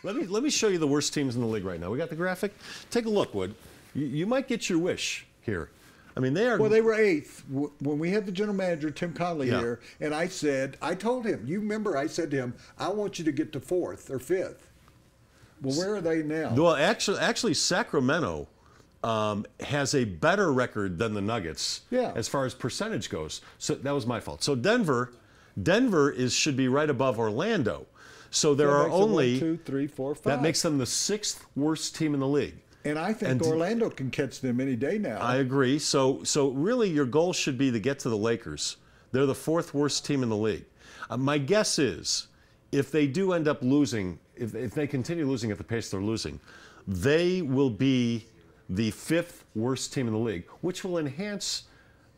Let me show you the worst teams in the league right now. We got the graphic. Take a look, Wood. You might get your wish here. I mean, they are. Well, they were 8th when we had the general manager Tim Conley here, and I told him, you remember, I said to him, I want you to get to 4th or 5th. Well, where are they now? Well, actually, Sacramento has a better record than the Nuggets as far as percentage goes. So that was my fault. So Denver should be right above Orlando. So there are only 1, 2, 3, 4, 5. That makes them the 6th worst team in the league. And I think Orlando can catch them any day now. I agree. So really, your goal should be to get to the Lakers. They're the 4th worst team in the league. My guess is, if they do end up losing, if they continue losing at the pace they're losing, they will be the 5th worst team in the league, which will enhance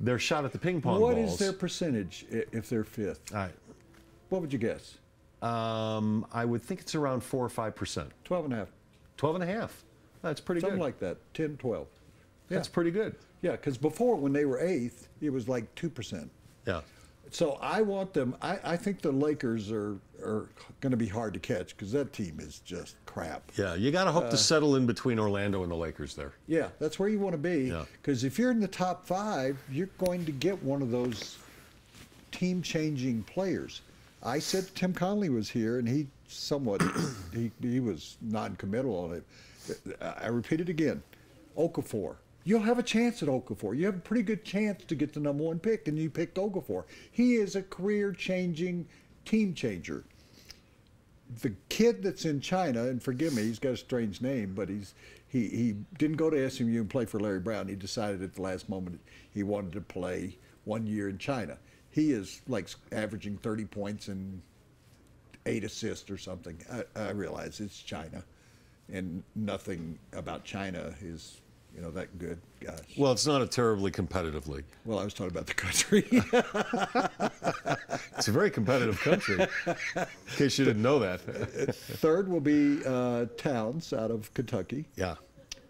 their shot at the ping pong balls. What is their percentage if they're 5th? All right. What would you guess? I would think it's around 4 or 5%. 12.5. 12.5. That's pretty Something good. like that. 10, 12. Yeah. That's pretty good. Yeah, because before, when they were 8th, it was like 2%. Yeah. So I want them. I think the Lakers are going to be hard to catch because that team is just crap. Yeah, you got to hope to settle in between Orlando and the Lakers there. Yeah, that's where you want to be. Because if you're in the top 5, you're going to get one of those team-changing players. I said Tim Conley was here, and he somewhat he was non-committal on it. I repeat it again. Okafor. You'll have a chance at Okafor. You have a pretty good chance to get the #1 pick, and you picked Okafor. He is a career-changing team changer. The kid that's in China, and forgive me, he's got a strange name, but he didn't go to SMU and play for Larry Brown. He decided at the last moment he wanted to play 1 year in China. He is like averaging 30 points and 8 assists or something. I realize it's China, and nothing about China is that good, gosh. Well, it's not a terribly competitive league. Well, I was talking about the country. It's a very competitive country, in case you didn't know that. 3rd will be Towns out of Kentucky. Yeah.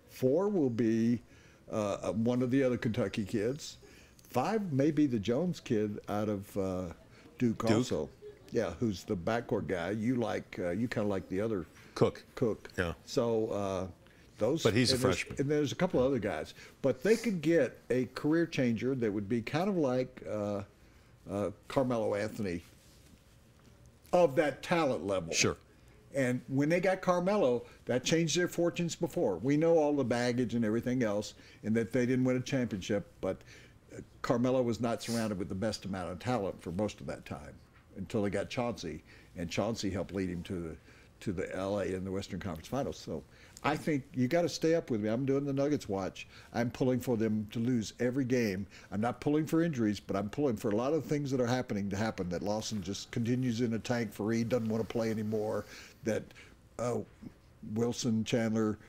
4 will be one of the other Kentucky kids. 5 may be the Jones kid out of Duke also. Yeah, who's the backcourt guy. You kind of like the other Cook. Yeah. So but he's a freshman. And there's a couple of other guys. But they could get a career changer that would be kind of like Carmelo Anthony of that talent level. Sure. And when they got Carmelo, that changed their fortunes before. We know all the baggage and everything else, and that they didn't win a championship, but Carmelo was not surrounded with the best amount of talent for most of that time until they got Chauncey, and Chauncey helped lead him to the LA in the Western Conference Finals. So I think you got to stay up with me. I'm doing the Nuggets watch. I'm pulling for them to lose every game. I'm not pulling for injuries, but I'm pulling for a lot of things that are happening to happen. That Lawson just continues in a tank for Reed, doesn't want to play anymore. That Wilson Chandler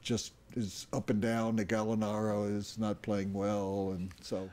just is up and down. That Gallinaro is not playing well, and so.